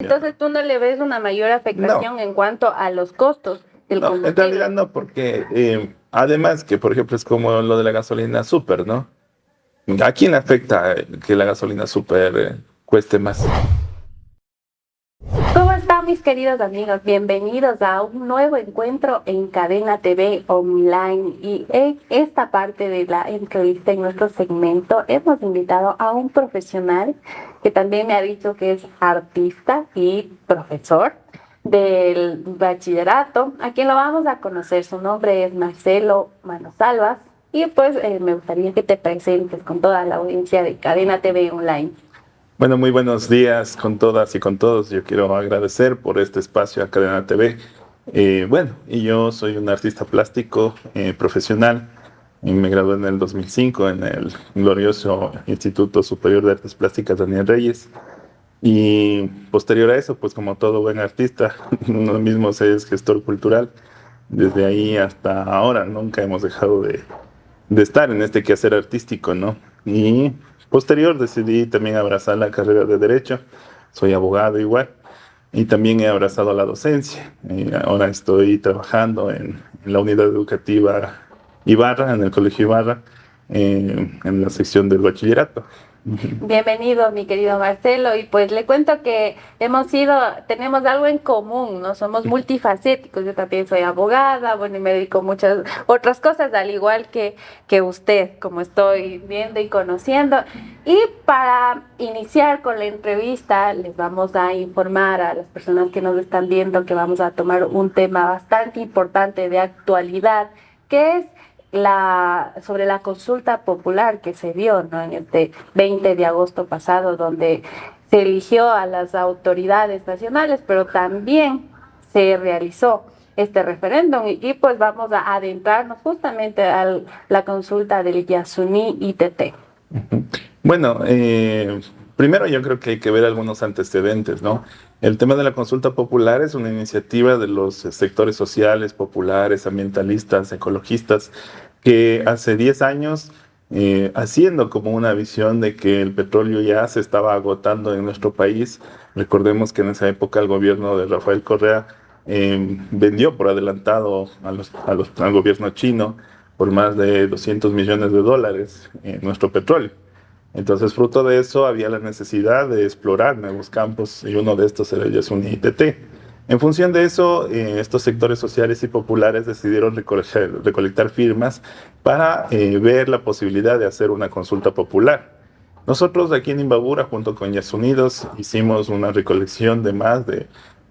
Entonces tú no le ves una mayor afectación No, en cuanto a los costos del no, en combustible. realidad no, porque además que, por ejemplo, es como lo de la gasolina super, ¿no? ¿A quién le afecta que la gasolina super cueste más? ¿Cómo están mis queridos amigos? Bienvenidos a un nuevo encuentro en Cadena TV Online. Y en esta parte de la entrevista, en nuestro segmento, hemos invitado a un profesional que también me ha dicho que es artista y profesor del bachillerato, a quien lo vamos a conocer. Su nombre es Marcelo Manosalvas. Y pues me gustaría que te presentes con toda la audiencia de Cadena TV Online. Bueno, muy buenos días con todas y con todos. Yo quiero agradecer por este espacio a Cadena TV. Bueno, y yo soy un artista plástico profesional. Y me gradué en el 2005 en el glorioso Instituto Superior de Artes Plásticas Daniel Reyes. Y posterior a eso, pues como todo buen artista, uno mismo se es gestor cultural. Desde ahí hasta ahora nunca hemos dejado de estar en este quehacer artístico, ¿no? Y posterior decidí también abrazar la carrera de Derecho. Soy abogado igual. Y también he abrazado la docencia. Ahora estoy trabajando en la unidad educativa Ibarra, en el Colegio Ibarra, en la sección del bachillerato. Bienvenido, mi querido Marcelo, y pues le cuento que tenemos algo en común, ¿no? Somos multifacéticos, yo también soy abogada, bueno, y me dedico a muchas otras cosas, al igual que usted, como estoy viendo y conociendo. Y para iniciar con la entrevista, les vamos a informar a las personas que nos están viendo que vamos a tomar un tema bastante importante de actualidad, que es sobre la consulta popular que se dio, ¿no? En este 20 de agosto pasado, donde se eligió a las autoridades nacionales, pero también se realizó este referéndum y pues vamos a adentrarnos justamente a la consulta del Yasuní ITT. Bueno, primero yo creo que hay que ver algunos antecedentes, ¿no? El tema de la consulta popular es una iniciativa de los sectores sociales, populares, ambientalistas, ecologistas, que hace 10 años, haciendo como una visión de que el petróleo ya se estaba agotando en nuestro país. Recordemos que en esa época el gobierno de Rafael Correa vendió por adelantado al gobierno chino por más de 200 millones de dólares nuestro petróleo. Entonces, fruto de eso, había la necesidad de explorar nuevos campos y uno de estos era el Yasuní ITT. En función de eso, estos sectores sociales y populares decidieron recolectar firmas para ver la posibilidad de hacer una consulta popular. Nosotros aquí en Imbabura, junto con Yasunidos, hicimos una recolección de más de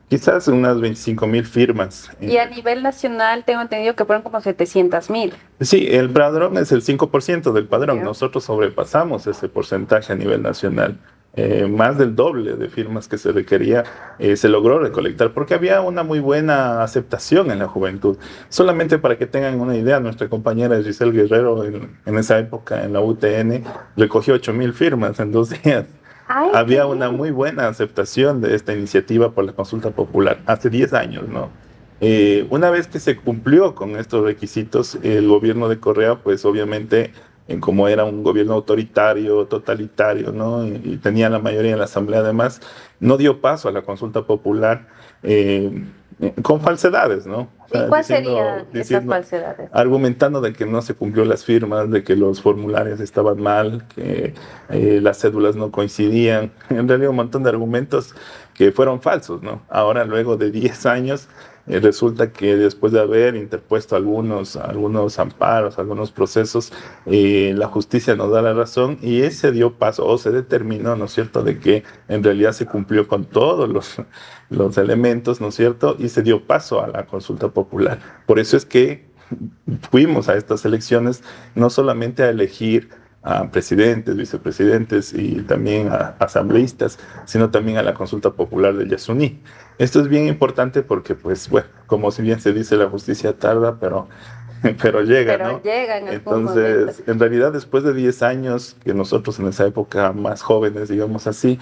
quizás unas 25.000 firmas. Y a nivel nacional tengo entendido que fueron como 700.000. Sí, el padrón es el 5% del padrón. Ya. Nosotros sobrepasamos ese porcentaje a nivel nacional. Más del doble de firmas que se requería se logró recolectar porque había una muy buena aceptación en la juventud. Solamente para que tengan una idea, nuestra compañera Giselle Guerrero en esa época en la UTN recogió 8.000 firmas en 2 días. Ay, qué Había una bien. muy buena aceptación de esta iniciativa por la consulta popular hace 10 años, ¿no? Una vez que se cumplió con estos requisitos, el gobierno de Correa, pues obviamente, como era un gobierno autoritario, totalitario, ¿no? Y tenía la mayoría en la Asamblea además, no dio paso a la consulta popular con falsedades, ¿no? O ¿Y sea, cuáles serían esas diciendo, falsedades? argumentando de que no se cumplió las firmas, de que los formularios estaban mal, que las cédulas no coincidían. En realidad un montón de argumentos que fueron falsos, ¿no? Ahora, luego de 10 años, resulta que después de haber interpuesto algunos amparos, algunos procesos, la justicia nos da la razón y ese dio paso o se determinó, ¿no es cierto?, de que en realidad se cumplió con todos los elementos, ¿no es cierto?, y se dio paso a la consulta popular. Por eso es que fuimos a estas elecciones no solamente a elegir a presidentes, vicepresidentes y también a asambleístas, sino también a la consulta popular del Yasuní. Esto es bien importante porque, pues, bueno, como si bien se dice, la justicia tarda, pero pero llega, pero ¿no? llega en algún momento. Entonces, en realidad, después de 10 años, que nosotros en esa época más jóvenes, digamos así,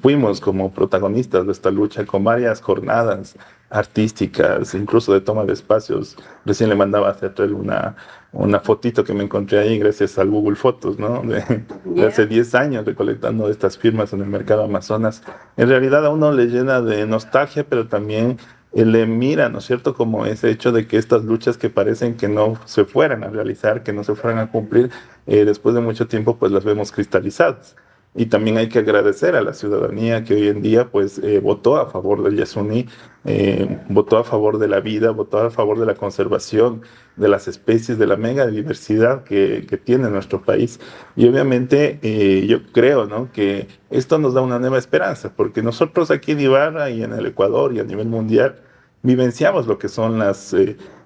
fuimos como protagonistas de esta lucha con varias jornadas artísticas, incluso de toma de espacios. Recién le mandaba a hacer una fotito que me encontré ahí gracias al Google Fotos, ¿no? De hace Ya. 10 años recolectando estas firmas en el mercado Amazonas. En realidad a uno le llena de nostalgia, pero también le mira, ¿no es cierto?, como ese hecho de que estas luchas que parecen que no se fueran a realizar, que no se fueran a cumplir, después de mucho tiempo pues las vemos cristalizadas. Y también hay que agradecer a la ciudadanía que hoy en día pues votó a favor del Yasuní, votó a favor de la vida, votó a favor de la conservación de las especies, de la mega diversidad que tiene nuestro país. Y obviamente yo creo, ¿no?, que esto nos da una nueva esperanza, porque nosotros aquí en Ibarra y en el Ecuador y a nivel mundial vivenciamos lo que son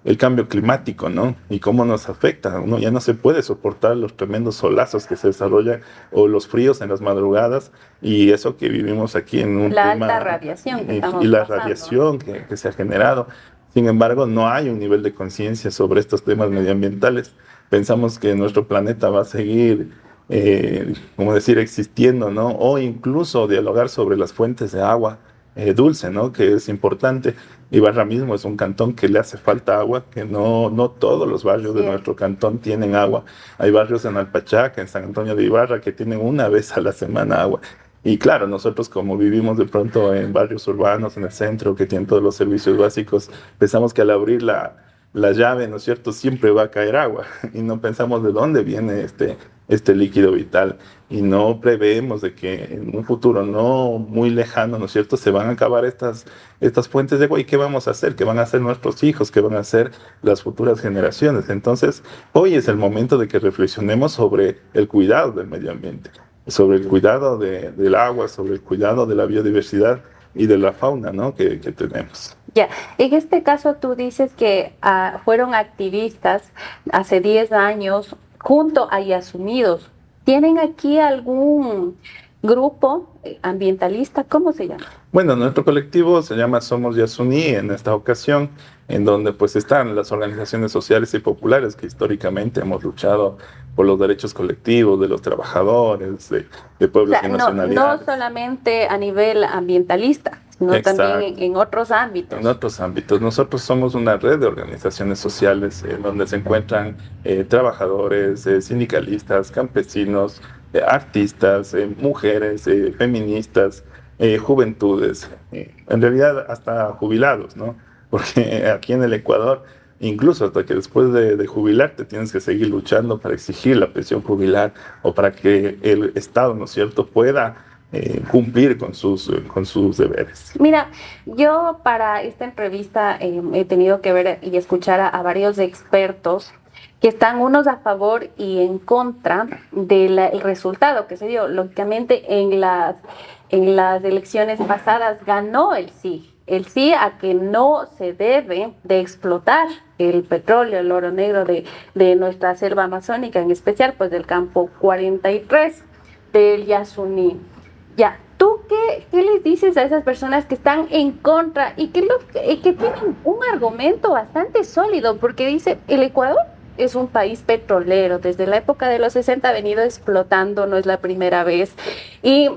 el cambio climático, ¿no? Y cómo nos afecta. Uno ya no se puede soportar los tremendos solazos que se desarrollan o los fríos en las madrugadas y eso que vivimos aquí en un La alta clima radiación que y estamos la pasando. radiación que se ha generado. Sin embargo, no hay un nivel de conciencia sobre estos temas medioambientales. Pensamos que nuestro planeta va a seguir, como decir, existiendo, ¿no? O incluso dialogar sobre las fuentes de agua dulce, ¿no? Que es importante. Ibarra mismo es un cantón que le hace falta agua, que no todos los barrios de Sí, nuestro cantón tienen agua. Hay barrios en Alpachaca, en San Antonio de Ibarra, que tienen una vez a la semana agua. Y claro, nosotros como vivimos de pronto en barrios urbanos, en el centro, que tienen todos los servicios básicos, pensamos que al abrir la llave, ¿no es cierto?, siempre va a caer agua y no pensamos de dónde viene este líquido vital y no preveemos de que en un futuro no muy lejano, ¿no es cierto?, se van a acabar estas fuentes de agua y ¿qué vamos a hacer? ¿Qué van a hacer nuestros hijos? ¿Qué van a hacer las futuras generaciones? Entonces, hoy es el momento de que reflexionemos sobre el cuidado del medio ambiente, sobre el cuidado del agua, sobre el cuidado de la biodiversidad y de la fauna, ¿no?, que tenemos. ya. En este caso tú dices que fueron activistas hace 10 años junto a Yasumidos. ¿Tienen aquí algún grupo ambientalista? ¿Cómo se llama? Bueno, nuestro colectivo se llama Somos Yasuní en esta ocasión, en donde pues están las organizaciones sociales y populares que históricamente hemos luchado por los derechos colectivos de los trabajadores, de O pueblos sea, y no nacionalidades. solamente a nivel ambientalista, sino también Exacto. en otros En ámbitos. otros ámbitos. Nosotros somos una red de organizaciones sociales en donde se encuentran trabajadores, sindicalistas, campesinos, artistas, mujeres, feministas, juventudes, en realidad hasta jubilados, ¿no? Porque aquí en el Ecuador, incluso hasta que después de jubilarte tienes que seguir luchando para exigir la pensión jubilar o para que el Estado, ¿no es cierto?, pueda cumplir con sus deberes. Mira, yo para esta entrevista he tenido que ver y escuchar a varios expertos que están unos a favor y en contra del resultado que se dio. Lógicamente, en las elecciones pasadas ganó el sí a que no se debe de explotar el petróleo, el oro negro de nuestra selva amazónica, en especial pues del campo 43 del Yasuní. Ya, ¿tú qué les dices a esas personas que están en contra y que tienen un argumento bastante sólido? Porque dice, el Ecuador es un país petrolero, desde la época de los 60 ha venido explotando, no es la primera vez. Y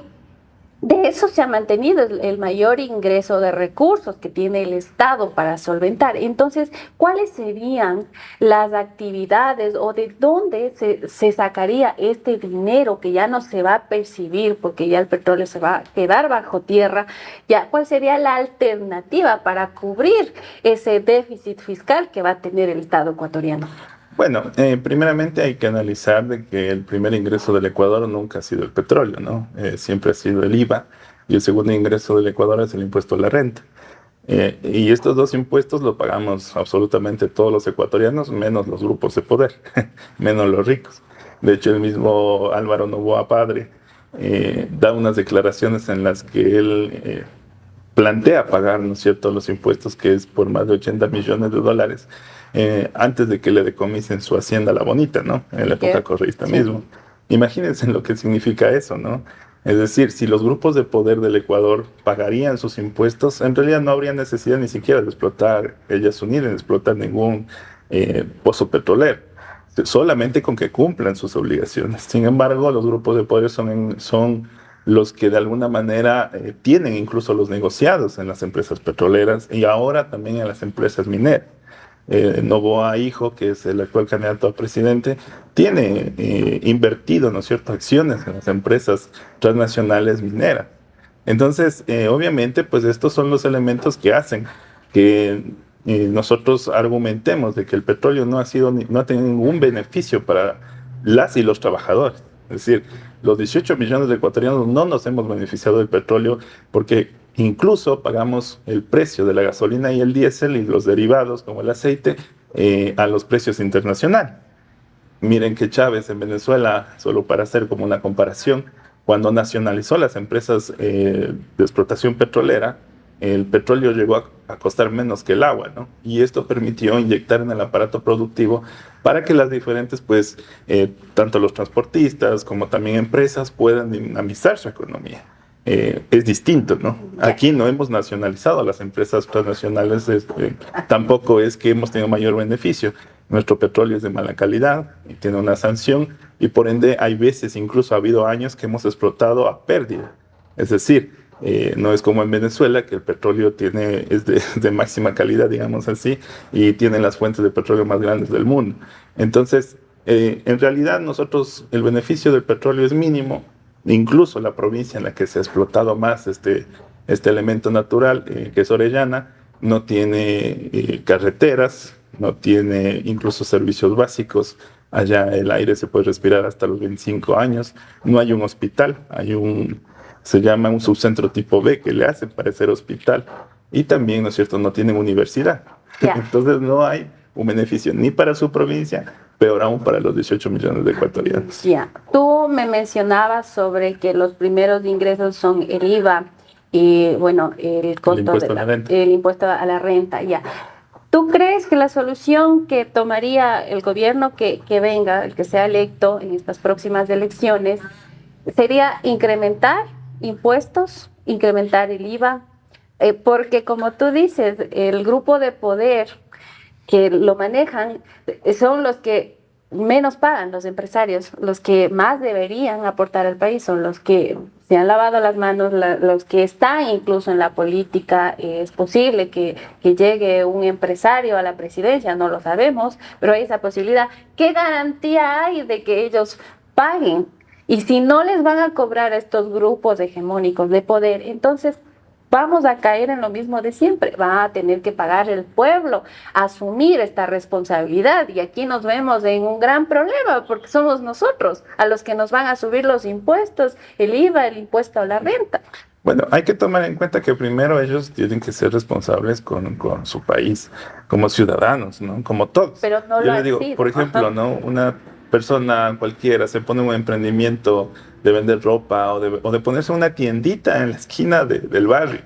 de eso se ha mantenido el mayor ingreso de recursos que tiene el Estado para solventar. Entonces, ¿cuáles serían las actividades o de dónde se sacaría este dinero que ya no se va a percibir porque ya el petróleo se va a quedar bajo tierra? Ya, ¿cuál sería la alternativa para cubrir ese déficit fiscal que va a tener el Estado ecuatoriano? Bueno, primeramente hay que analizar de que el primer ingreso del Ecuador nunca ha sido el petróleo, ¿no? Siempre ha sido el IVA y el segundo ingreso del Ecuador es el impuesto a la renta. Y estos dos impuestos lo pagamos absolutamente todos los ecuatorianos, menos los grupos de poder, menos los ricos. De hecho, el mismo Álvaro Noboa Padre da unas declaraciones en las que él plantea pagar, ¿no es cierto?, los impuestos, que es por más de 80 millones de dólares, antes de que le decomisen su hacienda La Bonita, ¿no? En la época correísta Sí. mismo. Imagínense lo que significa eso, ¿no? Es decir, si los grupos de poder del Ecuador pagarían sus impuestos, en realidad no habría necesidad ni siquiera de explotar el Yasuní, de explotar pozo petrolero, solamente con que cumplan sus obligaciones. Sin embargo, los grupos de poder son los que de alguna manera tienen incluso los negociados en las empresas petroleras y ahora también en las empresas mineras. Noboa Hijo, que es el actual candidato a presidente, tiene invertido, ¿no es cierto?, acciones en las empresas transnacionales mineras. Entonces, obviamente, pues estos son los elementos que hacen que nosotros argumentemos de que el petróleo no ha tenido ningún beneficio para las y los trabajadores. Es decir, los 18 millones de ecuatorianos no nos hemos beneficiado del petróleo porque incluso pagamos el precio de la gasolina y el diésel y los derivados como el aceite a los precios internacionales. Miren que Chávez en Venezuela, solo para hacer como una comparación, cuando nacionalizó las empresas de explotación petrolera, el petróleo llegó a costar menos que el agua, ¿no? Y esto permitió inyectar en el aparato productivo para que las diferentes, pues, tanto los transportistas como también empresas puedan dinamizar su economía. Es distinto, ¿no? Aquí no hemos nacionalizado a las empresas transnacionales, tampoco es que hemos tenido mayor beneficio. Nuestro petróleo es de mala calidad y tiene una sanción y por ende hay veces, incluso ha habido años que hemos explotado a pérdida. Es decir, no es como en Venezuela, que el petróleo es de máxima calidad, digamos así, y tiene las fuentes de petróleo más grandes del mundo. Entonces, en realidad nosotros, el beneficio del petróleo es mínimo. Incluso la provincia en la que se ha explotado más este elemento natural, que es Orellana, no tiene carreteras, no tiene incluso servicios básicos. Allá el aire se puede respirar hasta los 25 años. No hay un hospital, se llama un subcentro tipo B que le hace parecer hospital. Y también, ¿no es cierto?, no tienen universidad. Yeah. Entonces no hay un beneficio ni para su provincia, peor aún para los 18 millones de ecuatorianos. Ya, tú me mencionabas sobre que los primeros ingresos son el IVA y, bueno, el costo el impuesto a la renta, ya. ¿Tú crees que la solución que tomaría el gobierno que venga, el que sea electo en estas próximas elecciones, sería incrementar impuestos, incrementar el IVA? Porque como tú dices, el grupo de poder que lo manejan son los que menos pagan, los empresarios, los que más deberían aportar al país, son los que se han lavado las manos, los que están incluso en la política. Es posible que llegue un empresario a la presidencia, no lo sabemos, pero hay esa posibilidad. ¿Qué garantía hay de que ellos paguen? Y si no les van a cobrar a estos grupos hegemónicos de poder, entonces vamos a caer en lo mismo de siempre. Va a tener que pagar el pueblo, asumir esta responsabilidad. Y aquí nos vemos en un gran problema, porque somos nosotros a los que nos van a subir los impuestos, el IVA, el impuesto a la renta. Bueno, hay que tomar en cuenta que primero ellos tienen que ser responsables con su país, como ciudadanos, ¿no? Como todos. Pero no Yo lo le digo, sido. por ejemplo, ¿no? Una persona cualquiera se pone un emprendimiento de vender ropa o de ponerse una tiendita en la esquina del barrio.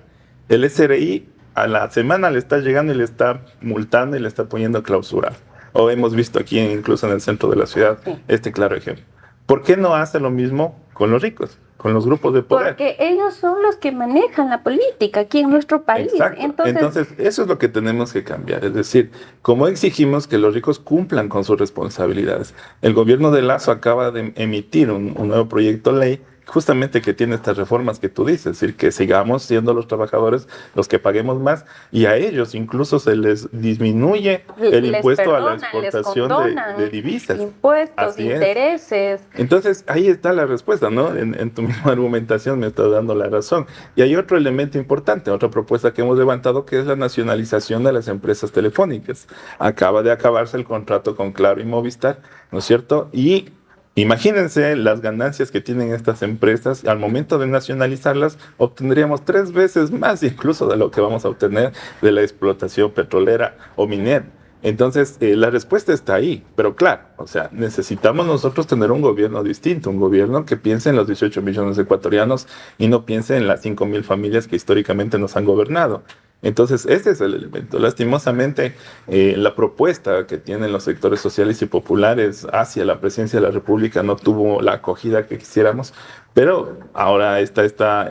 El SRI a la semana le está llegando y le está multando y le está poniendo clausura. O hemos visto aquí incluso en el centro de la ciudad este claro ejemplo. ¿Por qué no hace lo mismo con los ricos, con los grupos de poder? Porque ellos son los que manejan la política aquí en nuestro país. Exacto. Entonces, eso es lo que tenemos que cambiar. Es decir, como exigimos que los ricos cumplan con sus responsabilidades. El gobierno de Lasso acaba de emitir un nuevo proyecto de ley justamente que tiene estas reformas que tú dices, es decir, que sigamos siendo los trabajadores los que paguemos más y a ellos incluso se les disminuye el impuesto a la exportación de divisas. Impuestos, intereses. Entonces, ahí está la respuesta, ¿no? En tu misma argumentación me estás dando la razón. Y hay otro elemento importante, otra propuesta que hemos levantado, que es la nacionalización de las empresas telefónicas. Acaba de acabarse el contrato con Claro y Movistar, ¿no es cierto? Y imagínense las ganancias que tienen estas empresas. Al momento de nacionalizarlas, obtendríamos 3 veces más incluso de lo que vamos a obtener de la explotación petrolera o minera. Entonces, la respuesta está ahí. Pero claro, o sea, necesitamos nosotros tener un gobierno distinto, un gobierno que piense en los 18 millones de ecuatorianos y no piense en las 5.000 familias que históricamente nos han gobernado. Entonces, este es el elemento. Lastimosamente, la propuesta que tienen los sectores sociales y populares hacia la presidencia de la República no tuvo la acogida que quisiéramos, Pero ahora está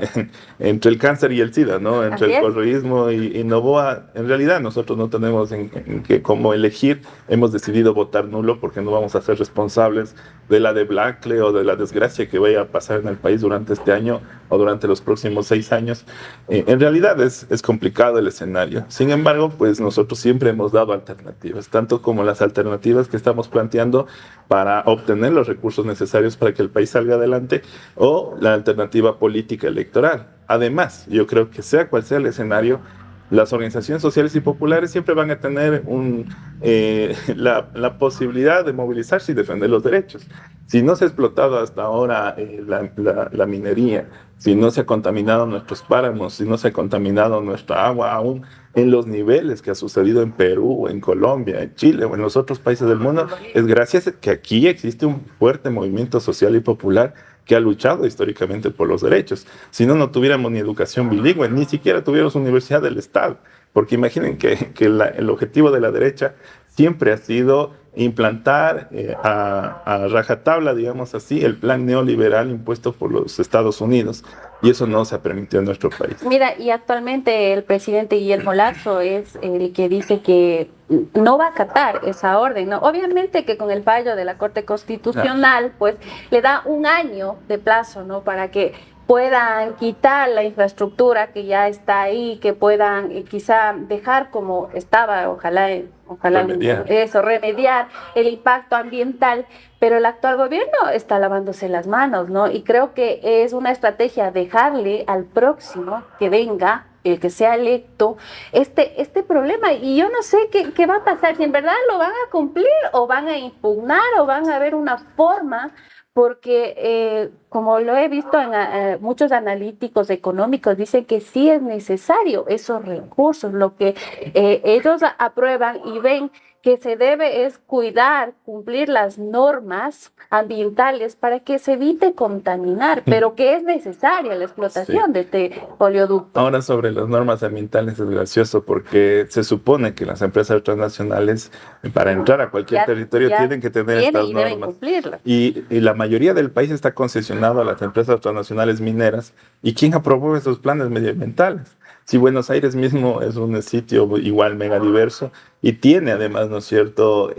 entre el cáncer y el SIDA, ¿no? Entre Así el es. correísmo y Novoa. En realidad nosotros no tenemos en que cómo elegir. Hemos decidido votar nulo porque no vamos a ser responsables de la debacle o de la desgracia que vaya a pasar en el país durante este año o durante los próximos 6 años. En realidad es complicado el escenario. Sin embargo, pues nosotros siempre hemos dado alternativas, tanto como las alternativas que estamos planteando para obtener los recursos necesarios para que el país salga adelante o la alternativa política electoral. Además, yo creo que sea cual sea el escenario, las organizaciones sociales y populares siempre van a tener la posibilidad de movilizarse y defender los derechos. Si no se ha explotado hasta ahora la minería, si no se ha contaminado nuestros páramos, si no se ha contaminado nuestra agua aún en los niveles que ha sucedido en Perú, en Colombia, en Chile o en los otros países del mundo, es gracias a que aquí existe un fuerte movimiento social y popular que ha luchado históricamente por los derechos. Si no, no tuviéramos ni educación bilingüe, ni siquiera tuviéramos universidad del Estado. Porque imaginen que el objetivo de la derecha siempre ha sido implantar a rajatabla, digamos así, el plan neoliberal impuesto por los Estados Unidos. Y eso no se ha permitido en nuestro país. Mira, y actualmente el presidente Guillermo Lasso es el que dice que no va a acatar esa orden, ¿no? Obviamente que con el fallo de la Corte Constitucional, pues le da un año de plazo, ¿no? Para que puedan quitar la infraestructura que ya está ahí, que puedan quizá dejar como estaba, ojalá remediar el impacto ambiental, pero el actual gobierno está lavándose las manos, ¿no? Y creo que es una estrategia dejarle al próximo que venga, el que sea electo, este problema. Y yo no sé qué va a pasar, si en verdad lo van a cumplir o van a impugnar o van a ver una forma, porque como lo he visto en muchos analíticos económicos, dicen que sí es necesario esos recursos. Lo que ellos aprueban y ven que se debe es cuidar, cumplir las normas ambientales para que se evite contaminar, pero que es necesaria la explotación Sí. de este oleoducto. Ahora sobre las normas ambientales es gracioso porque se supone que las empresas transnacionales para entrar a cualquier territorio tienen que tener estas y deben normas. cumplirlas. Y la mayoría del país está concesionado a las empresas transnacionales mineras. ¿Y quién aprobó esos planes medioambientales? Si Buenos Aires mismo es un sitio igual mega diverso y tiene además, ¿no es cierto?,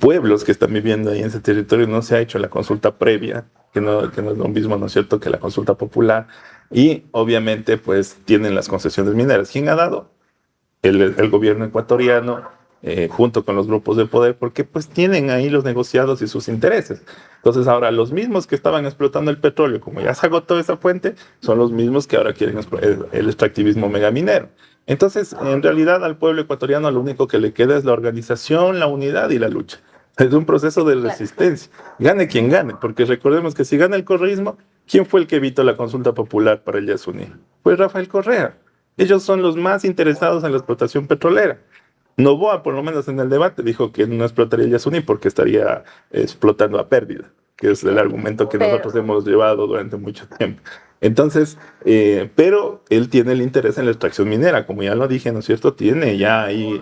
pueblos que están viviendo ahí en ese territorio, no se ha hecho la consulta previa, que no es lo mismo, ¿no es cierto?, que la consulta popular. Y obviamente, pues tienen las concesiones mineras. ¿Quién ha dado? El gobierno ecuatoriano, junto con los grupos de poder, porque pues tienen ahí los negociados y sus intereses. Entonces ahora los mismos que estaban explotando el petróleo, como ya se agotó esa fuente, son los mismos que ahora quieren el extractivismo megaminero. Entonces, en realidad al pueblo ecuatoriano lo único que le queda es la organización, la unidad y la lucha. Es un proceso de resistencia. Gane quien gane, porque recordemos que si gana el correísmo, ¿quién fue el que evitó la consulta popular para el Yasuní? Fue Rafael Correa. Ellos son los más interesados en la explotación petrolera. Noboa, por lo menos en el debate, dijo que no explotaría el Yasuní porque estaría explotando a pérdida, que es el argumento que nosotros hemos llevado durante mucho tiempo. Entonces, pero él tiene el interés en la extracción minera, como ya lo dije, ¿no es cierto? Tiene ya ahí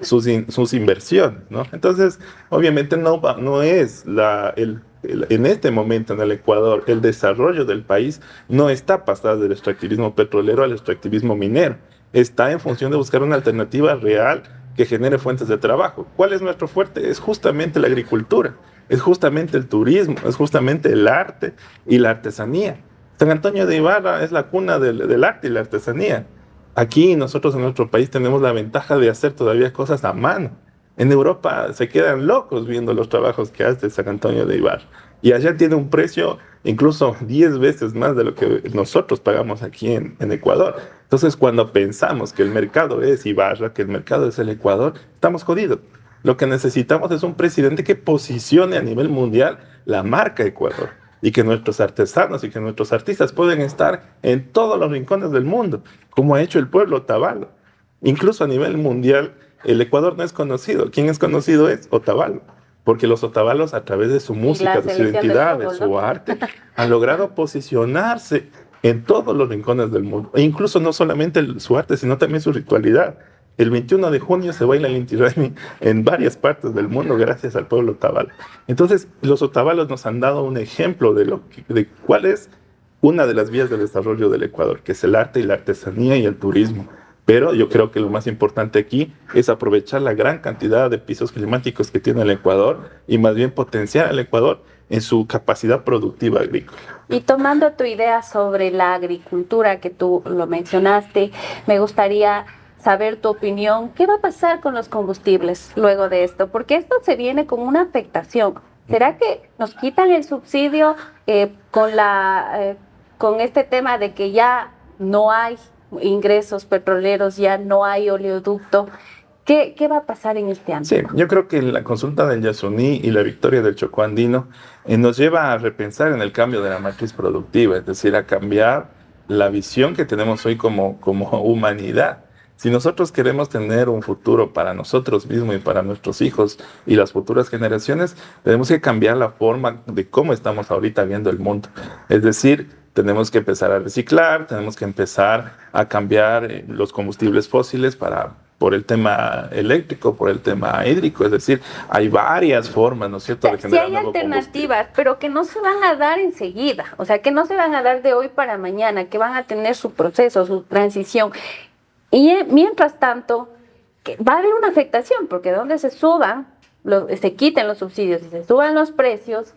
sus inversiones, ¿no? Entonces, obviamente no es en este momento en el Ecuador, el desarrollo del país no está pasado del extractivismo petrolero al extractivismo minero. Está en función de buscar una alternativa real que genere fuentes de trabajo. ¿Cuál es nuestro fuerte? Es justamente la agricultura, es justamente el turismo, es justamente el arte y la artesanía. San Antonio de Ibarra es la cuna del arte y la artesanía. Aquí nosotros en nuestro país tenemos la ventaja de hacer todavía cosas a mano. En Europa se quedan locos viendo los trabajos que hace San Antonio de Ibarra. Y allá tiene un precio incluso 10 veces más de lo que nosotros pagamos aquí en Ecuador. Entonces, cuando pensamos que el mercado es Ibarra, que el mercado es el Ecuador, estamos jodidos. Lo que necesitamos es un presidente que posicione a nivel mundial la marca Ecuador y que nuestros artesanos y que nuestros artistas puedan estar en todos los rincones del mundo, como ha hecho el pueblo Otavalo. Incluso a nivel mundial, el Ecuador no es conocido. ¿Quién es conocido? Es Otavalo. Porque los otavalos, a través de su música, de su identidad, de su arte, han logrado posicionarse en todos los rincones del mundo. E incluso no solamente su arte, sino también su ritualidad. El 21 de junio se baila el Inti Raymi en varias partes del mundo gracias al pueblo otavalo. Entonces, los otavalos nos han dado un ejemplo de cuál es una de las vías de desarrollo del Ecuador, que es el arte y la artesanía y el turismo. Pero yo creo que lo más importante aquí es aprovechar la gran cantidad de pisos climáticos que tiene el Ecuador y más bien potenciar al Ecuador en su capacidad productiva agrícola. Y tomando tu idea sobre la agricultura que tú lo mencionaste, me gustaría saber tu opinión. ¿Qué va a pasar con los combustibles luego de esto? Porque esto se viene con una afectación. ¿Será que nos quitan el subsidio con este tema de que ya no hay ingresos petroleros, ya no hay oleoducto? ¿Qué va a pasar en este año? Sí, yo creo que la consulta del Yasuní y la victoria del Chocó Andino nos lleva a repensar en el cambio de la matriz productiva, es decir, a cambiar la visión que tenemos hoy como humanidad. Si nosotros queremos tener un futuro para nosotros mismos y para nuestros hijos y las futuras generaciones, tenemos que cambiar la forma de cómo estamos ahorita viendo el mundo. Es decir, tenemos que empezar a reciclar, tenemos que empezar a cambiar los combustibles fósiles por el tema eléctrico, por el tema hídrico, es decir, hay varias formas, ¿no es cierto?, de generar sí hay alternativas, pero que no se van a dar enseguida, o sea, que no se van a dar de hoy para mañana, que van a tener su proceso, su transición. Y mientras tanto, que va a haber una afectación, porque donde se se quiten los subsidios y se suban los precios,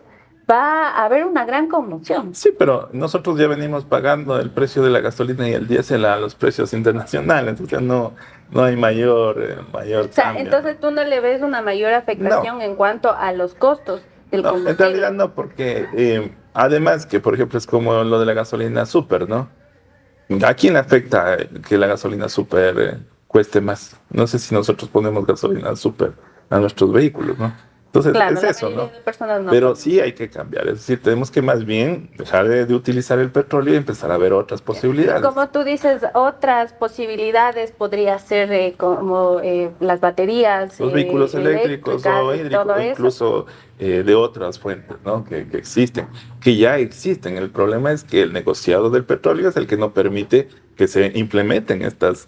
va a haber una gran conmoción. Sí, pero nosotros ya venimos pagando el precio de la gasolina y el diésel a los precios internacionales, o sea, no hay mayor O sea, cambio. entonces tú no le ves una mayor afectación en cuanto a los costos del combustible. En realidad no, porque además que, por ejemplo, es como lo de la gasolina súper, ¿no? ¿A quién afecta que la gasolina súper cueste más? No sé si nosotros ponemos gasolina súper a nuestros vehículos, ¿no? Entonces, Claro, es la eso, mayoría ¿no? de personas no. Pero sí hay que cambiar, es decir, tenemos que más bien dejar de utilizar el petróleo y empezar a ver otras posibilidades. Como tú dices, otras posibilidades podría ser como las baterías, Los vehículos eléctricos o hídricos, o incluso de otras fuentes, ¿no?, que existen, que ya existen. El problema es que el negociado del petróleo es el que no permite que se implementen estas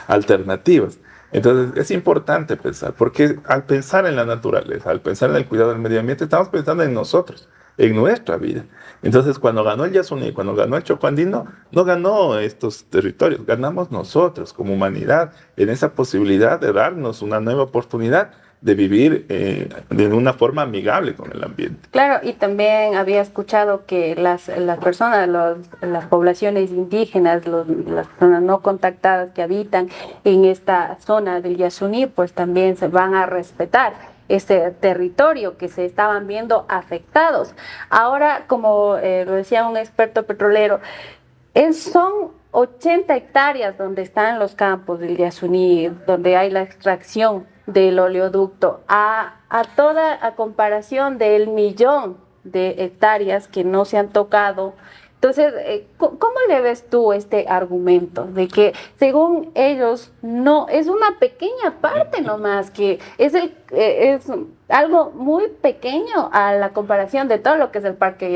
alternativas. Entonces es importante pensar, porque al pensar en la naturaleza, al pensar en el cuidado del medio ambiente, estamos pensando en nosotros, en nuestra vida. Entonces, cuando ganó el Yasuní, cuando ganó el Chocó Andino, no ganó estos territorios, ganamos nosotros como humanidad en esa posibilidad de darnos una nueva oportunidad de vivir de una forma amigable con el ambiente. Claro, y también había escuchado que las personas, las poblaciones indígenas, las personas no contactadas que habitan en esta zona del Yasuní, pues también se van a respetar ese territorio que se estaban viendo afectados. Ahora, como lo decía un experto petrolero, son 80 hectáreas donde están los campos del Yasuní, donde hay la extracción del oleoducto, a comparación del 1.000.000 de hectáreas que no se han tocado. Entonces, ¿cómo le ves tú este argumento de que según ellos no es una pequeña parte nomás, que es algo muy pequeño a la comparación de todo lo que es el Parque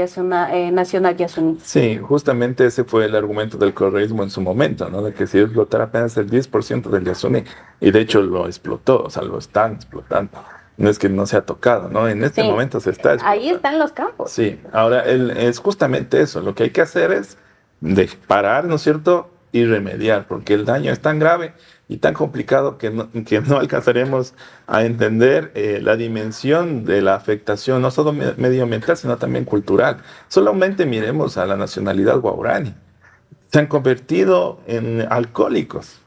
Nacional Yasuní? Sí, justamente ese fue el argumento del correísmo en su momento, ¿no?, de que si explotara apenas el 10% del Yasuní, y de hecho lo explotó, o sea, lo están explotando. No es que no se ha tocado, ¿no? En este momento se está explotando. Ahí están los campos. Sí, ahora es justamente eso. Lo que hay que hacer es parar, ¿no es cierto?, y remediar, porque el daño es tan grave y tan complicado que no alcanzaremos a entender la dimensión de la afectación, no solo medioambiental, sino también cultural. Solamente miremos a la nacionalidad guaraní. Se han convertido en alcohólicos.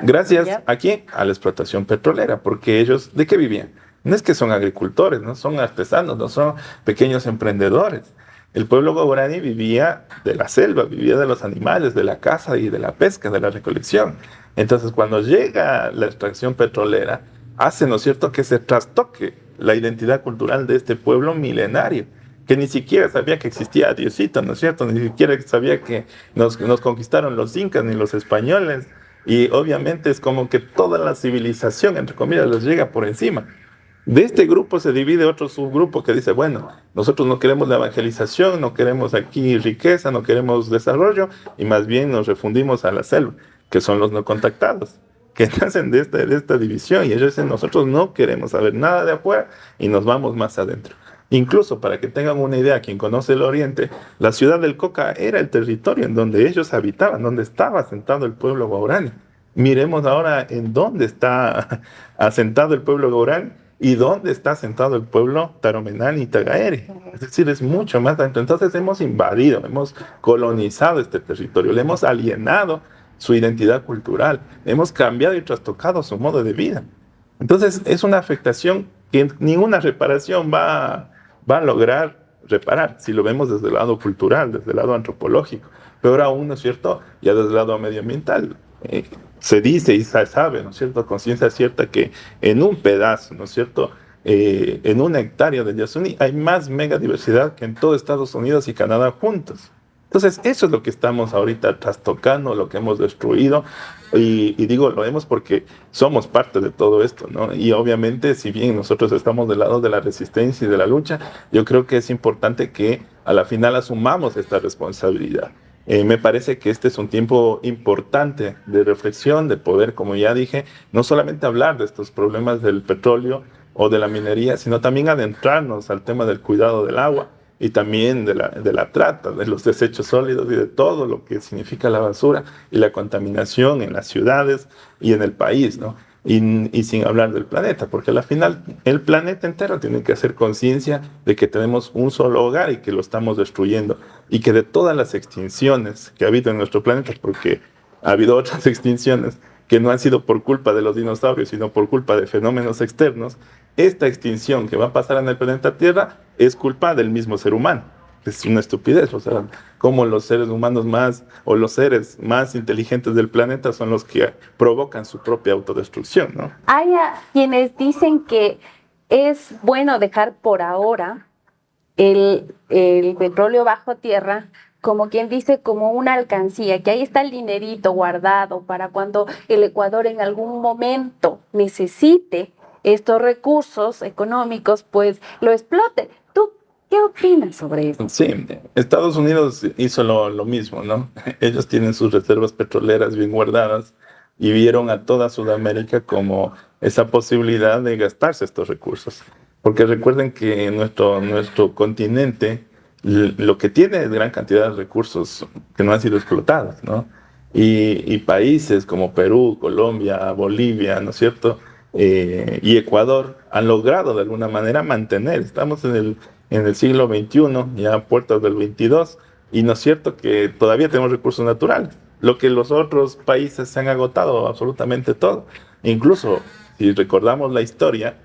Gracias ¿a quién? A la explotación petrolera, porque ellos, ¿de qué vivían? No es que son agricultores, no son artesanos, no son pequeños emprendedores. El pueblo guaraní vivía de la selva, vivía de los animales, de la caza y de la pesca, de la recolección. Entonces, cuando llega la extracción petrolera, hace, ¿no es cierto?, que se trastoque la identidad cultural de este pueblo milenario, que ni siquiera sabía que existía Diosito, ¿no es cierto?, ni siquiera sabía que nos conquistaron los incas ni los españoles. Y obviamente es como que toda la civilización, entre comillas, les llega por encima. De este grupo se divide otro subgrupo que dice, bueno, nosotros no queremos la evangelización, no queremos aquí riqueza, no queremos desarrollo, y más bien nos refundimos a la selva, que son los no contactados, que nacen de esta división, y ellos dicen, nosotros no queremos saber nada de afuera y nos vamos más adentro. Incluso, para que tengan una idea, quien conoce el Oriente, la ciudad del Coca era el territorio en donde ellos habitaban, donde estaba asentado el pueblo guaraní. Miremos ahora en dónde está asentado el pueblo guaraní y dónde está asentado el pueblo taromenani y tagaere. Es decir, es mucho más adentro. Entonces hemos invadido, hemos colonizado este territorio, le hemos alienado su identidad cultural, hemos cambiado y trastocado su modo de vida. Entonces es una afectación que ninguna reparación va a lograr reparar, si lo vemos desde el lado cultural, desde el lado antropológico. Peor aún, ¿no es cierto?, ya desde el lado medioambiental. Se dice y se sabe, ¿no es cierto?, conciencia cierta, que en un pedazo, ¿no es cierto?, en una hectárea de Yasuní hay más megadiversidad que en todo Estados Unidos y Canadá juntos. Entonces, eso es lo que estamos ahorita trastocando, lo que hemos destruido. Y digo, lo vemos porque somos parte de todo esto, ¿no? Y obviamente, si bien nosotros estamos del lado de la resistencia y de la lucha, yo creo que es importante que a la final asumamos esta responsabilidad. Me parece que este es un tiempo importante de reflexión, de poder, como ya dije, no solamente hablar de estos problemas del petróleo o de la minería, sino también adentrarnos al tema del cuidado del agua y también de la trata, de los desechos sólidos y de todo lo que significa la basura y la contaminación en las ciudades y en el país, ¿no? Y sin hablar del planeta, porque al final el planeta entero tiene que hacer conciencia de que tenemos un solo hogar y que lo estamos destruyendo, y que de todas las extinciones que ha habido en nuestro planeta, porque ha habido otras extinciones que no han sido por culpa de los dinosaurios, sino por culpa de fenómenos externos, esta extinción que va a pasar en el planeta Tierra es culpa del mismo ser humano. Es una estupidez, o sea, como los seres humanos más, o los seres más inteligentes del planeta son los que provocan su propia autodestrucción, ¿no? Hay quienes dicen que es bueno dejar por ahora el petróleo bajo tierra, como quien dice, como una alcancía, que ahí está el dinerito guardado para cuando el Ecuador en algún momento necesite estos recursos económicos, pues lo explote. ¿Tú qué opinas sobre eso? Sí, Estados Unidos hizo lo mismo, ¿no? Ellos tienen sus reservas petroleras bien guardadas y vieron a toda Sudamérica como esa posibilidad de gastarse estos recursos. Porque recuerden que nuestro continente lo que tiene es gran cantidad de recursos que no han sido explotados, ¿no? Y países como Perú, Colombia, Bolivia, ¿no es cierto?, y Ecuador han logrado de alguna manera mantener. Estamos en el siglo XXI, ya a puertas del XXII, y no es cierto que todavía tenemos recursos naturales, lo que los otros países se han agotado absolutamente todo. Incluso, si recordamos la historia,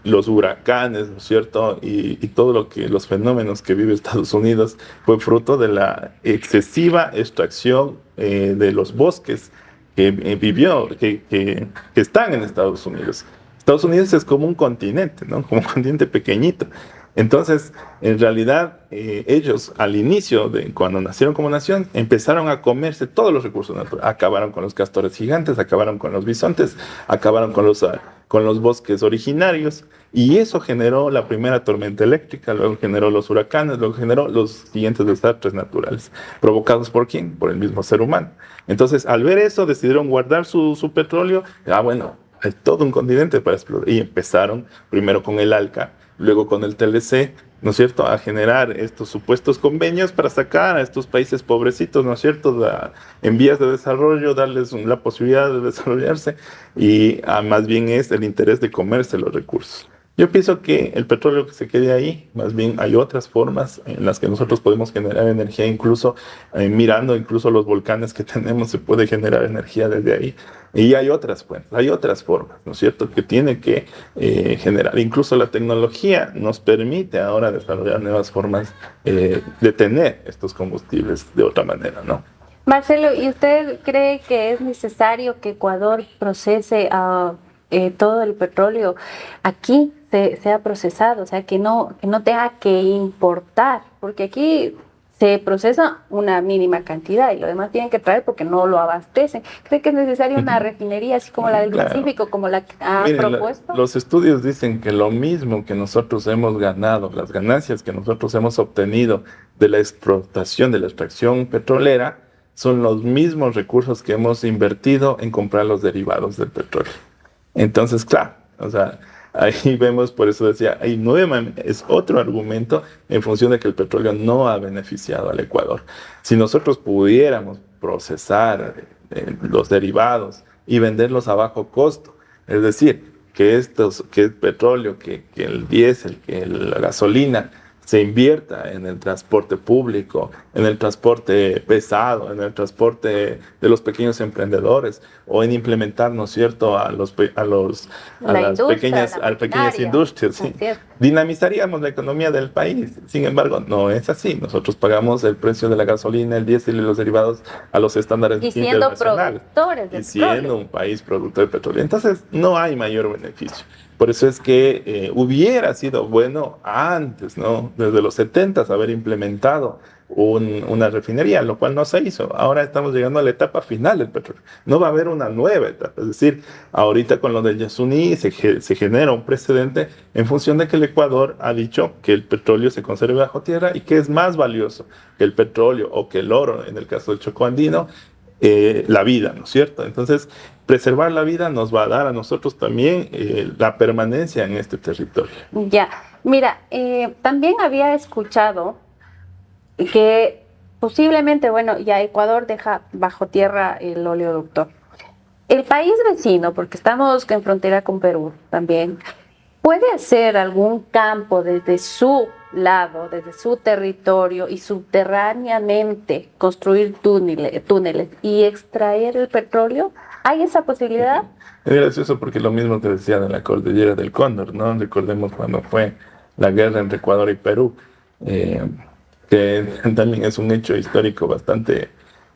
los huracanes, ¿no es cierto?, y todo los fenómenos que vive Estados Unidos fue fruto de la excesiva extracción de los bosques que están en Estados Unidos. Estados Unidos es como un continente, ¿no?, como un continente pequeñito. Entonces, en realidad, ellos al inicio, cuando nacieron como nación, empezaron a comerse todos los recursos naturales. Acabaron con los castores gigantes, acabaron con los bisontes, acabaron con los bosques originarios, y eso generó la primera tormenta eléctrica, luego generó los huracanes, luego generó los siguientes desastres naturales. ¿Provocados por quién? Por el mismo ser humano. Entonces, al ver eso, decidieron guardar su petróleo. Bueno, hay todo un continente para explorar. Y empezaron primero con el ALCA, luego con el TLC, ¿no es cierto?, a generar estos supuestos convenios para sacar a estos países pobrecitos, ¿no es cierto?, en vías de desarrollo, darles la posibilidad de desarrollarse, y más bien es el interés de comerse los recursos. Yo pienso que el petróleo que se quede ahí, más bien hay otras formas en las que nosotros podemos generar energía, incluso mirando incluso los volcanes que tenemos, se puede generar energía desde ahí. Y hay otras fuentes, hay otras formas, ¿no es cierto?, que tiene que generar. Incluso la tecnología nos permite ahora desarrollar nuevas formas de tener estos combustibles de otra manera, ¿no? Marcelo, ¿y usted cree que es necesario que Ecuador procese todo el petróleo aquí sea procesado, o sea, que no tenga que importar, porque aquí se procesa una mínima cantidad y lo demás tienen que traer porque no lo abastecen? ¿Cree que es necesaria una refinería así como la del Pacífico, como la que ha propuesto? Los estudios dicen que lo mismo que nosotros hemos ganado, las ganancias que nosotros hemos obtenido de la explotación, de la extracción petrolera, son los mismos recursos que hemos invertido en comprar los derivados del petróleo. Entonces, claro, o sea, ahí vemos, por eso decía, ahí nuevamente es otro argumento en función de que el petróleo no ha beneficiado al Ecuador. Si nosotros pudiéramos procesar los derivados y venderlos a bajo costo, es decir, que el petróleo, que el diésel, que la gasolina se invierta en el transporte público, en el transporte pesado, en el transporte de los pequeños emprendedores o en implementar, ¿no es cierto?, a las pequeñas industrias. ¿Sí? Dinamizaríamos la economía del país. Sin embargo, no es así. Nosotros pagamos el precio de la gasolina, el diésel y los derivados a los estándares internacionales. Y siendo un país productor de petróleo. Entonces, no hay mayor beneficio. Por eso es que hubiera sido bueno antes, ¿no? Desde los 70 haber implementado una refinería, lo cual no se hizo. Ahora estamos llegando a la etapa final del petróleo. No va a haber una nueva etapa. Es decir, ahorita con lo del Yasuní se genera un precedente en función de que el Ecuador ha dicho que el petróleo se conserve bajo tierra y que es más valioso que el petróleo o que el oro, en el caso del Chocó andino, la vida, ¿no es cierto? Entonces, preservar la vida nos va a dar a nosotros también la permanencia en este territorio. Ya, mira, también había escuchado que posiblemente, bueno, ya Ecuador deja bajo tierra el oleoducto. El país vecino, porque estamos en frontera con Perú también, ¿puede hacer algún campo desde su lado, desde su territorio y subterráneamente construir túneles y extraer el petróleo? ¿Hay esa posibilidad? Es gracioso porque lo mismo que decía de la cordillera del Cóndor, ¿no? Recordemos cuando fue la guerra entre Ecuador y Perú, que también es un hecho histórico bastante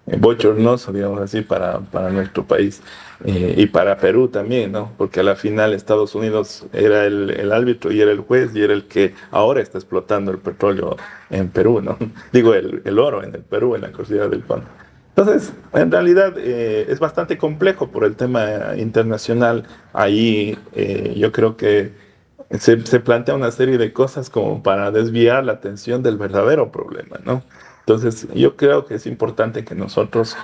bochornoso, digamos así, para nuestro país y para Perú también, ¿no? Porque a la final Estados Unidos era el árbitro y era el juez y era el que ahora está explotando el petróleo en Perú, ¿no? Digo, el oro en el Perú, en la cordillera del Cóndor. Entonces, en realidad es bastante complejo por el tema internacional. Ahí yo creo que se plantea una serie de cosas como para desviar la atención del verdadero problema, ¿no? Entonces, yo creo que es importante que nosotros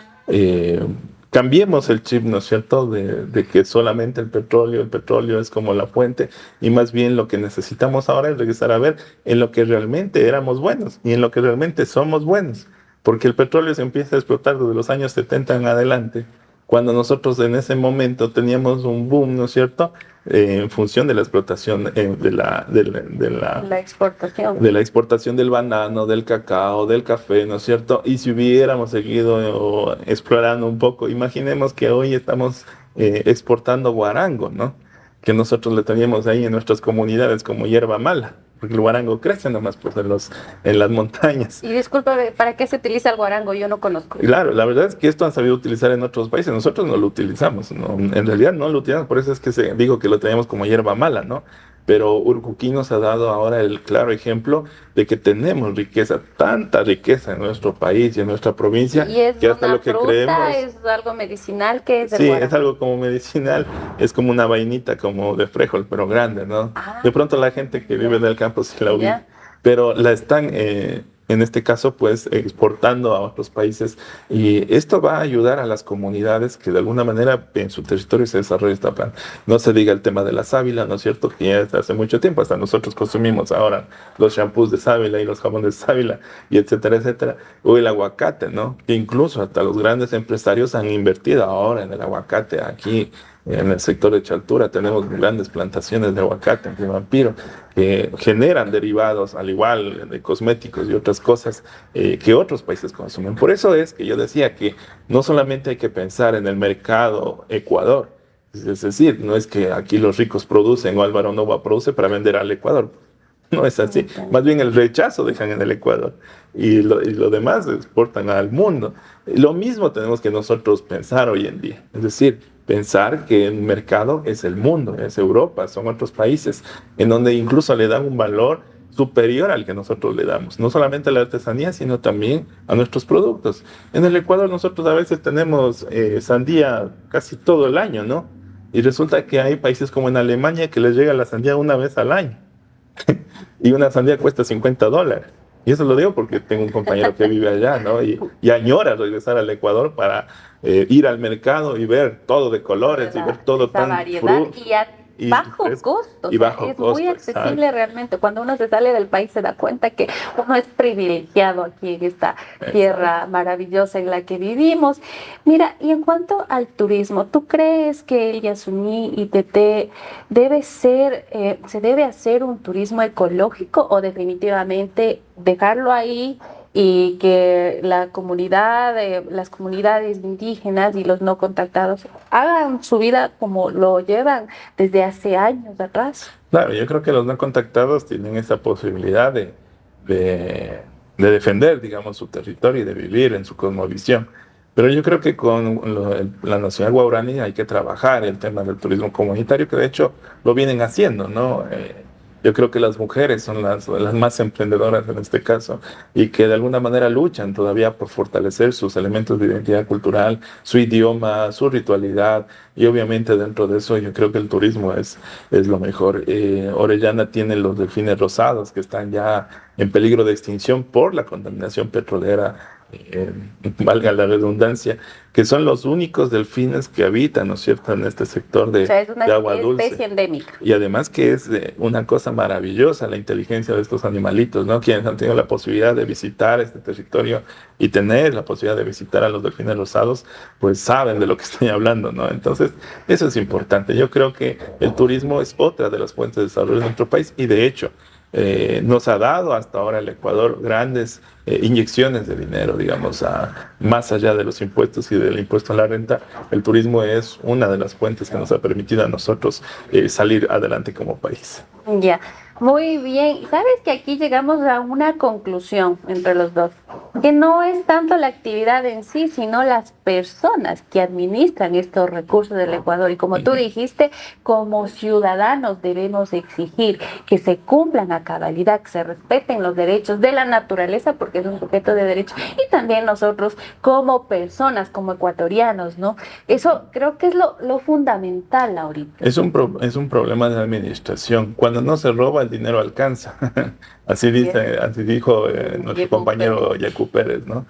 cambiemos el chip, ¿no es cierto?, de que solamente el petróleo es como la fuente, y más bien lo que necesitamos ahora es regresar a ver en lo que realmente éramos buenos y en lo que realmente somos buenos. Porque el petróleo se empieza a explotar desde los años 70 en adelante, cuando nosotros en ese momento teníamos un boom, ¿no es cierto?, en función de la explotación La exportación. de la exportación del banano, del cacao, del café, ¿no es cierto? Y si hubiéramos seguido explorando un poco, imaginemos que hoy estamos exportando guarango, ¿no? Que nosotros le teníamos ahí en nuestras comunidades como hierba mala, porque el guarango crece nomás pues en las montañas. Y discúlpame, ¿para qué se utiliza el guarango? Yo no conozco. Claro, la verdad es que esto han sabido utilizar en otros países, nosotros no lo utilizamos, ¿no? En realidad no lo utilizamos, por eso es que digo que lo teníamos como hierba mala, ¿no? Pero Urcuquí nos ha dado ahora el claro ejemplo de que tenemos riqueza, tanta riqueza en nuestro país y en nuestra provincia, y es que hasta una lo que fruta, creemos... es algo medicinal, que es el Sí, guarango. es algo como medicinal, es como una vainita como de frijol, pero grande, ¿no? De pronto la gente que vive en el campo se la ubica, pero la están, en este caso, pues, exportando a otros países, y esto va a ayudar a las comunidades que de alguna manera en su territorio se desarrolle esta planta. No se diga el tema de la sábila, ¿no es cierto?, que ya desde hace mucho tiempo, hasta nosotros consumimos ahora los shampoos de sábila y los jabones de sábila, y etcétera, etcétera. O el aguacate, ¿no?, que incluso hasta los grandes empresarios han invertido ahora en el aguacate. Aquí en el sector de Chaltura tenemos grandes plantaciones de aguacate en Vampiro que generan derivados, al igual de cosméticos y otras cosas que otros países consumen. Por eso es que yo decía que no solamente hay que pensar en el mercado Ecuador, es decir, no es que aquí los ricos producen o Álvaro Nova produce para vender al Ecuador. No es así. Más bien el rechazo dejan en el Ecuador y lo demás exportan al mundo. Lo mismo tenemos que nosotros pensar hoy en día. Es decir, pensar que el mercado es el mundo, es Europa, son otros países, en donde incluso le dan un valor superior al que nosotros le damos. No solamente a la artesanía, sino también a nuestros productos. En el Ecuador nosotros a veces tenemos sandía casi todo el año, ¿no? Y resulta que hay países como en Alemania que les llega la sandía una vez al año. Y una sandía cuesta $50. Y eso lo digo porque tengo un compañero que vive allá, ¿no? Y añora regresar al Ecuador para ir al mercado y ver todo de colores y ver todo esa tan variedad y a y bajo fresco costo, o y sea, bajo es muy costo, accesible exacto, realmente. Cuando uno se sale del país se da cuenta que uno es privilegiado aquí en esta exacto. tierra maravillosa en la que vivimos. Mira, y en cuanto al turismo, ¿tú crees que el Yasuní y Teté debe ser, se debe hacer un turismo ecológico o definitivamente dejarlo ahí y que la comunidad, las comunidades indígenas y los no contactados hagan su vida como lo llevan desde hace años atrás? Claro, yo creo que los no contactados tienen esa posibilidad de, de defender, digamos, su territorio y de vivir en su cosmovisión. Pero yo creo que con la Nacional Guaraní hay que trabajar el tema del turismo comunitario, que de hecho lo vienen haciendo, ¿no? Yo creo que las mujeres son las más emprendedoras en este caso y que de alguna manera luchan todavía por fortalecer sus elementos de identidad cultural, su idioma, su ritualidad y obviamente dentro de eso yo creo que el turismo es lo mejor. Orellana tiene los delfines rosados que están ya en peligro de extinción por la contaminación petrolera, eh, valga la redundancia, que son los únicos delfines que habitan, ¿no es cierto?, en este sector O sea, es una de agua dulce. especie endémica. Y además que es una cosa maravillosa la inteligencia de estos animalitos, ¿no? Quienes han tenido la posibilidad de visitar este territorio y tener la posibilidad de visitar a los delfines rosados, pues saben de lo que estoy hablando, ¿no? Entonces, eso es importante. Yo creo que el turismo es otra de las fuentes de desarrollo de nuestro país y de hecho nos ha dado hasta ahora el Ecuador grandes inyecciones de dinero, digamos, más allá de los impuestos y del impuesto a la renta. El turismo es una de las fuentes que nos ha permitido a nosotros salir adelante como país. Ya, muy bien. Sabes que aquí llegamos a una conclusión entre los dos, que no es tanto la actividad en sí, sino las personas que administran estos recursos del Ecuador. Y como tú dijiste, como ciudadanos debemos exigir que se cumplan a cabalidad, que se respeten los derechos de la naturaleza, porque es un sujeto de derechos, y también nosotros como personas, como ecuatorianos, ¿no? Eso creo que es lo fundamental ahorita. Es un problema de administración. Cuando no se roba, el dinero alcanza. Así Así es. dice, así dijo nuestro Yecu Pérez. compañero Yacu Pérez, ¿no?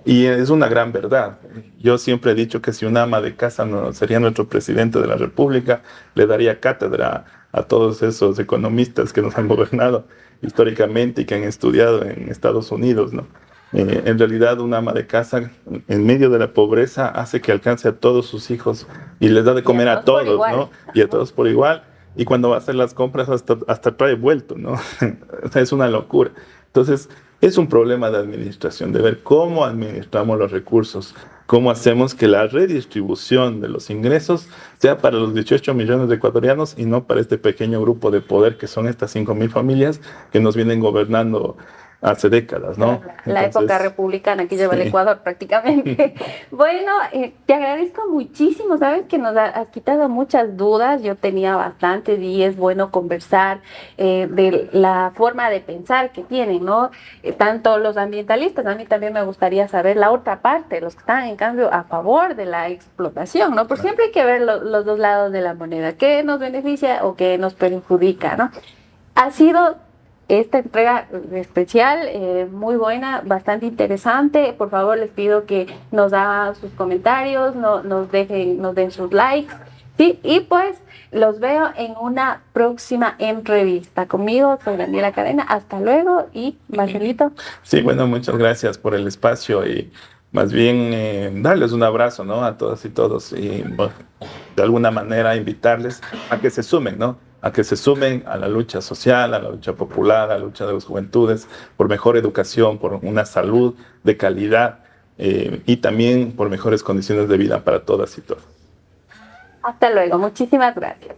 Y es una gran verdad. Yo siempre he dicho que si un ama de casa no sería nuestro presidente de la República, le daría cátedra a todos esos economistas que nos han gobernado históricamente y que han estudiado en Estados Unidos, ¿no? En realidad, una ama de casa en medio de la pobreza hace que alcance a todos sus hijos y les da de Y a comer a todos por todos, igual. ¿no? Y a todos por igual. Y cuando va a hacer las compras hasta trae vuelto, ¿no? O sea, es una locura. Entonces, es un problema de administración, de ver cómo administramos los recursos, cómo hacemos que la redistribución de los ingresos sea para los 18 millones de ecuatorianos y no para este pequeño grupo de poder que son estas 5.000 familias que nos vienen gobernando hace décadas, ¿no? La época Entonces, republicana que lleva el sí. Ecuador prácticamente. Bueno, te agradezco muchísimo, sabes que nos has quitado muchas dudas, yo tenía bastantes y es bueno conversar de la forma de pensar que tienen, ¿no? Tanto los ambientalistas, a mí también me gustaría saber la otra parte, los que están en cambio a favor de la explotación, ¿no? Porque siempre hay que ver los dos lados de la moneda, qué nos beneficia o qué nos perjudica, ¿no? Ha sido esta entrega especial, muy buena, bastante interesante. Por favor, les pido que nos hagan sus comentarios, nos den sus likes. Sí, y pues los veo en una próxima entrevista. Conmigo soy Daniela Cadena. Hasta luego y Marcelito. Sí, bueno, muchas gracias por el espacio y más bien darles un abrazo, ¿no? A todas y todos y bueno, de alguna manera invitarles a que se sumen, ¿no? A que se sumen a la lucha social, a la lucha popular, a la lucha de las juventudes, por mejor educación, por una salud de calidad y también por mejores condiciones de vida para todas y todos. Hasta luego. Muchísimas gracias.